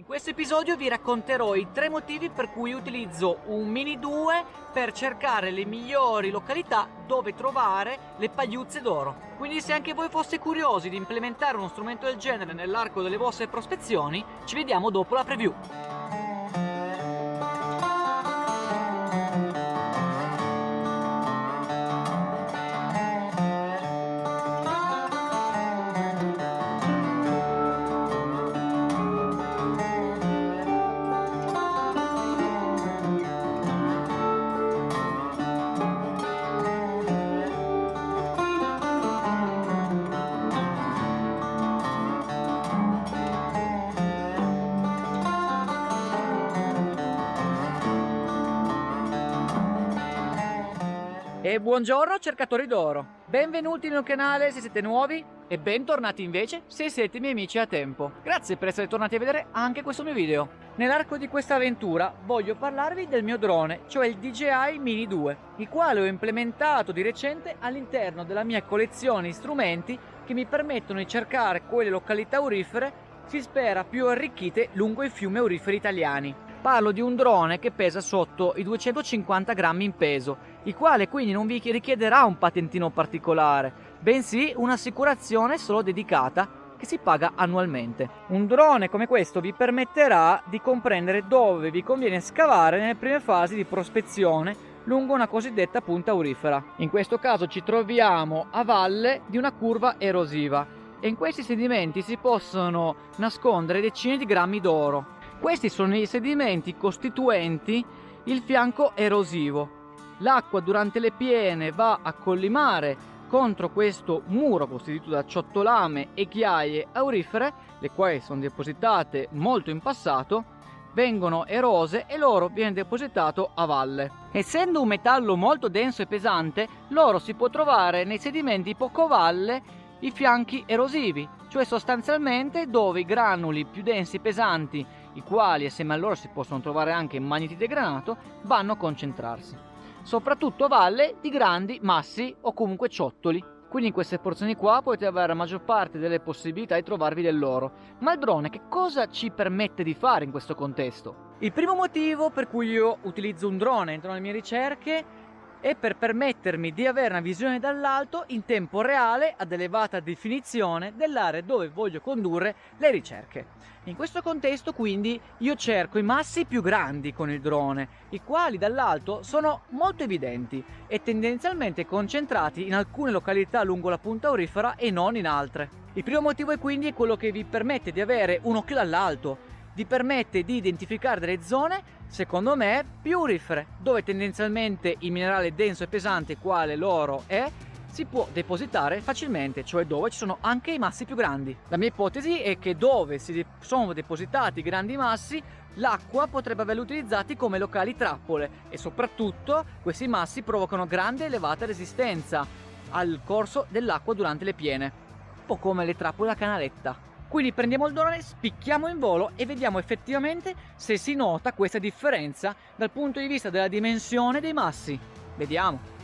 questo episodio vi racconterò i 3 motivi per cui utilizzo un Mini 2 per cercare le migliori località dove trovare le pagliuzze d'oro. Quindi se anche voi foste curiosi di implementare uno strumento del genere nell'arco delle vostre prospezioni, ci vediamo dopo la preview. E buongiorno cercatori d'oro, benvenuti nel mio canale se siete nuovi e bentornati invece se siete miei amici a tempo. Grazie per essere tornati a vedere anche questo mio video. Nell'arco di questa avventura voglio parlarvi del mio drone, cioè il DJI Mini 2, il quale ho implementato di recente all'interno della mia collezione di strumenti che mi permettono di cercare quelle località aurifere, si spera, più arricchite lungo i fiumi auriferi italiani. Parlo di un drone che pesa sotto i 250 grammi in peso, il quale quindi non vi richiederà un patentino particolare, bensì un'assicurazione solo dedicata che si paga annualmente. Un drone come questo vi permetterà di comprendere dove vi conviene scavare nelle prime fasi di prospezione lungo una cosiddetta punta aurifera. In questo caso ci troviamo a valle di una curva erosiva e in questi sedimenti si possono nascondere decine di grammi d'oro. Questi sono i sedimenti costituenti il fianco erosivo. L'acqua durante le piene va a collimare contro questo muro costituito da ciottolame e ghiaie aurifere, le quali sono depositate molto in passato, vengono erose e l'oro viene depositato a valle. Essendo un metallo molto denso e pesante, l'oro si può trovare nei sedimenti poco a valle, i fianchi erosivi, cioè sostanzialmente dove i granuli più densi e pesanti, i quali assieme a loro si possono trovare anche in magnetite e granato, vanno a concentrarsi, soprattutto a valle di grandi massi o comunque ciottoli. Quindi in queste porzioni qua potete avere la maggior parte delle possibilità di trovarvi dell'oro. Ma il drone che cosa ci permette di fare in questo contesto? Il primo motivo per cui io utilizzo un drone dentro le mie ricerche è per permettermi di avere una visione dall'alto in tempo reale ad elevata definizione dell'area dove voglio condurre le ricerche. In questo contesto quindi io cerco i massi più grandi con il drone, i quali dall'alto sono molto evidenti e tendenzialmente concentrati in alcune località lungo la punta aurifera e non in altre. Il primo motivo è quindi quello che vi permette di avere un occhio dall'alto, vi permette di identificare delle zone, secondo me, più aurifere, dove tendenzialmente il minerale denso e pesante quale l'oro è, si può depositare facilmente, cioè dove ci sono anche i massi più grandi. La mia ipotesi è che dove sono depositati grandi massi, l'acqua potrebbe averli utilizzati come locali trappole e soprattutto questi massi provocano grande e elevata resistenza al corso dell'acqua durante le piene, un po' come le trappole a canaletta. Quindi prendiamo il drone, spicchiamo in volo e vediamo effettivamente se si nota questa differenza dal punto di vista della dimensione dei massi. Vediamo.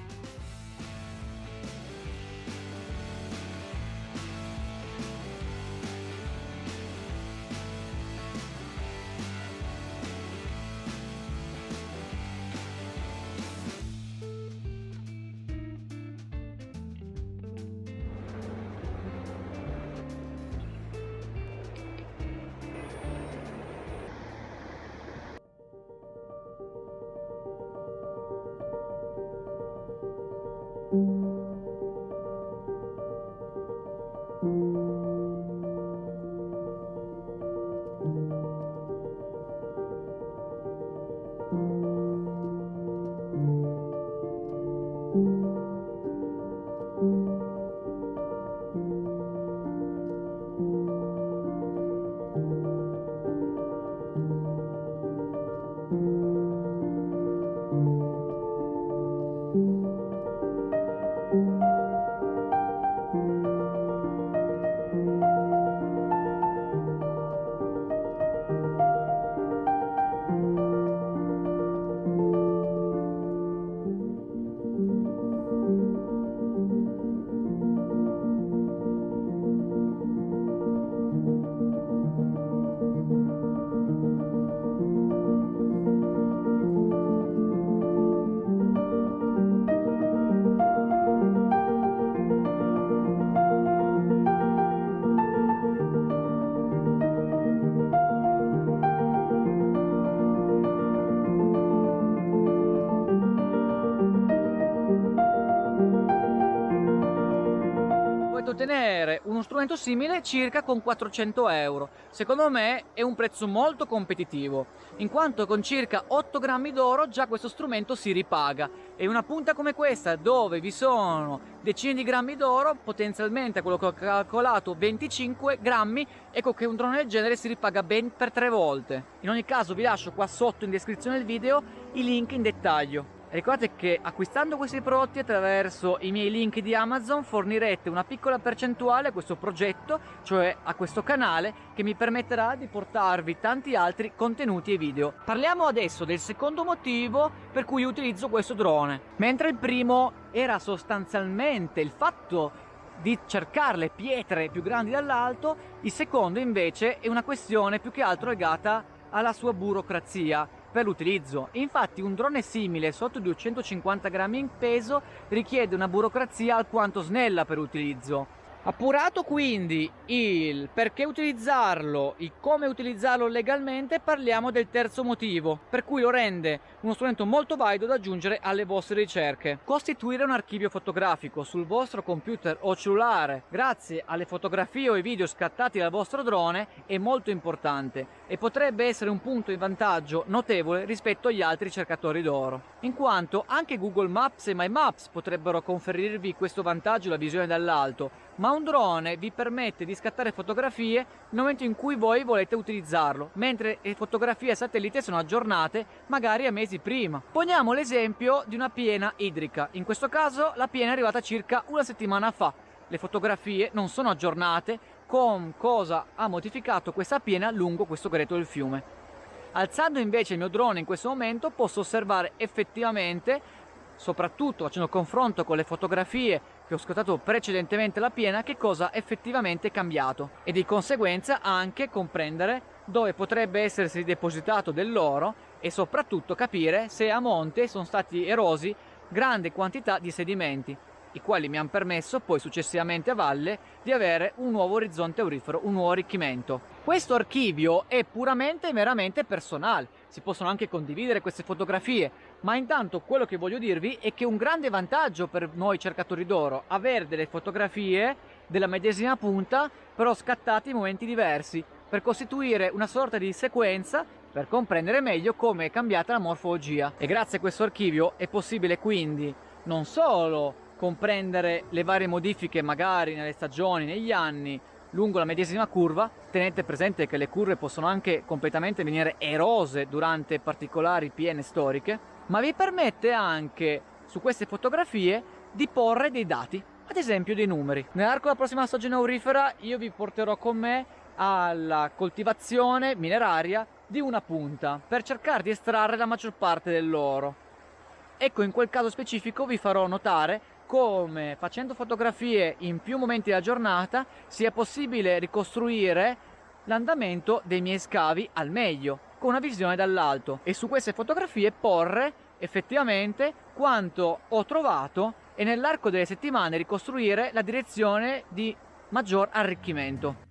potete ottenere uno strumento simile circa con 400 euro. Secondo me è un prezzo molto competitivo, in quanto con circa 8 grammi d'oro già questo strumento si ripaga, e una punta come questa, dove vi sono decine di grammi d'oro, potenzialmente quello che ho calcolato 25 grammi, ecco che un drone del genere si ripaga ben per 3 volte. In ogni caso vi lascio qua sotto in descrizione del video i link in dettaglio. Ricordate che acquistando questi prodotti attraverso i miei link di Amazon fornirete una piccola percentuale a questo progetto, cioè a questo canale, che mi permetterà di portarvi tanti altri contenuti e video. Parliamo adesso del secondo motivo per cui utilizzo questo drone. Mentre il primo era sostanzialmente il fatto di cercare le pietre più grandi dall'alto, il secondo invece è una questione più che altro legata alla sua burocrazia per l'utilizzo. Infatti un drone simile sotto i 250 grammi in peso richiede una burocrazia alquanto snella per l'utilizzo. Appurato quindi il perché utilizzarlo, il come utilizzarlo legalmente, parliamo del terzo motivo per cui lo rende uno strumento molto valido da aggiungere alle vostre ricerche. Costituire un archivio fotografico sul vostro computer o cellulare grazie alle fotografie o ai video scattati dal vostro drone è molto importante e potrebbe essere un punto di vantaggio notevole rispetto agli altri cercatori d'oro, in quanto anche Google Maps e My Maps potrebbero conferirvi questo vantaggio, la visione dall'alto, ma un drone vi permette di scattare fotografie nel momento in cui voi volete utilizzarlo, mentre le fotografie a satellite sono aggiornate magari a mesi prima. Poniamo l'esempio di una piena idrica. In questo caso la piena è arrivata circa una settimana fa. Le fotografie non sono aggiornate con cosa ha modificato questa piena lungo questo greto del fiume. Alzando invece il mio drone in questo momento posso osservare effettivamente, soprattutto facendo confronto con le fotografie che ho scattato precedentemente la piena, che cosa effettivamente è cambiato e di conseguenza anche comprendere dove potrebbe essersi depositato dell'oro e soprattutto capire se a monte sono stati erosi grande quantità di sedimenti, i quali mi hanno permesso poi successivamente a valle di avere un nuovo orizzonte aurifero, un nuovo arricchimento. Questo archivio è puramente e meramente personale, si possono anche condividere queste fotografie, ma intanto quello che voglio dirvi è che è un grande vantaggio per noi cercatori d'oro avere delle fotografie della medesima punta però scattate in momenti diversi per costituire una sorta di sequenza per comprendere meglio come è cambiata la morfologia. E grazie a questo archivio è possibile quindi non solo comprendere le varie modifiche magari nelle stagioni, negli anni, lungo la medesima curva. Tenete presente che le curve possono anche completamente venire erose durante particolari piene storiche, ma vi permette anche su queste fotografie di porre dei dati, ad esempio dei numeri. Nell'arco della prossima stagione aurifera io vi porterò con me alla coltivazione mineraria di una punta per cercare di estrarre la maggior parte dell'oro. Ecco, in quel caso specifico vi farò notare come facendo fotografie in più momenti della giornata sia possibile ricostruire l'andamento dei miei scavi al meglio, con una visione dall'alto, e su queste fotografie porre effettivamente quanto ho trovato e nell'arco delle settimane ricostruire la direzione di maggior arricchimento.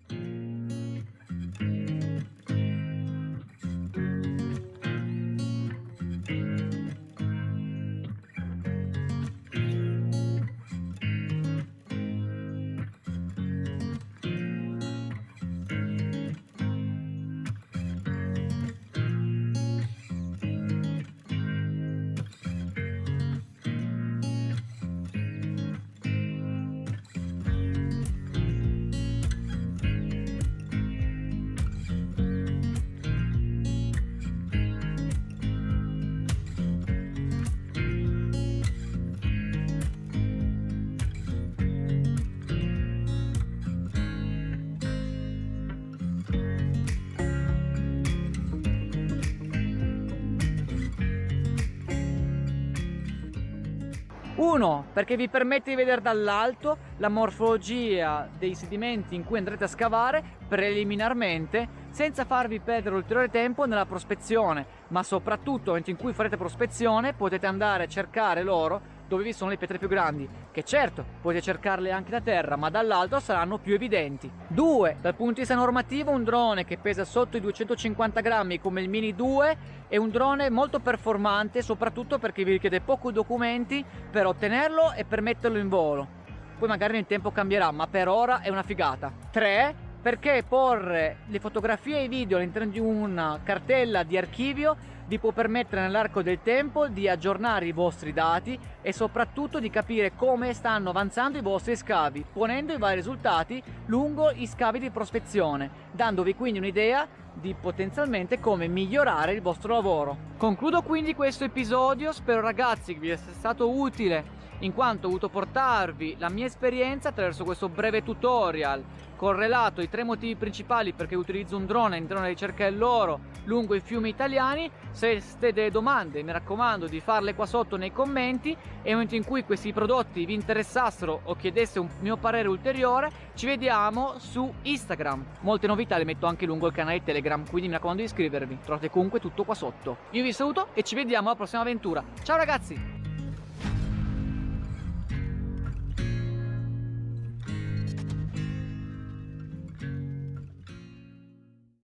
Uno, perché vi permette di vedere dall'alto la morfologia dei sedimenti in cui andrete a scavare preliminarmente, senza farvi perdere ulteriore tempo nella prospezione, ma soprattutto nel momento in cui farete prospezione potete andare a cercare l'oro dove vi sono le pietre più grandi, che certo potete cercarle anche da terra, ma dall'alto saranno più evidenti. 2. Dal punto di vista normativo, un drone che pesa sotto i 250 grammi come il Mini 2 è un drone molto performante, soprattutto perché vi richiede pochi documenti per ottenerlo e per metterlo in volo. poi magari nel tempo cambierà, ma per ora è una figata. 3, perché porre le fotografie e i video all'interno di una cartella di archivio vi può permettere nell'arco del tempo di aggiornare i vostri dati e soprattutto di capire come stanno avanzando i vostri scavi, ponendo i vari risultati lungo gli scavi di prospezione, dandovi quindi un'idea di potenzialmente come migliorare il vostro lavoro. Concludo quindi questo episodio, spero ragazzi che vi sia stato utile, in quanto ho voluto portarvi la mia esperienza attraverso questo breve tutorial correlato ai 3 motivi principali perché utilizzo un drone all'interno della ricerca dell'oro lungo i fiumi italiani. Se avete delle domande mi raccomando di farle qua sotto nei commenti, e nel momento in cui questi prodotti vi interessassero o chiedeste un mio parere ulteriore ci vediamo su Instagram. Molte novità le metto anche lungo il canale Telegram, quindi mi raccomando di iscrivervi, trovate comunque tutto qua sotto. Io vi saluto e ci vediamo alla prossima avventura. Ciao ragazzi!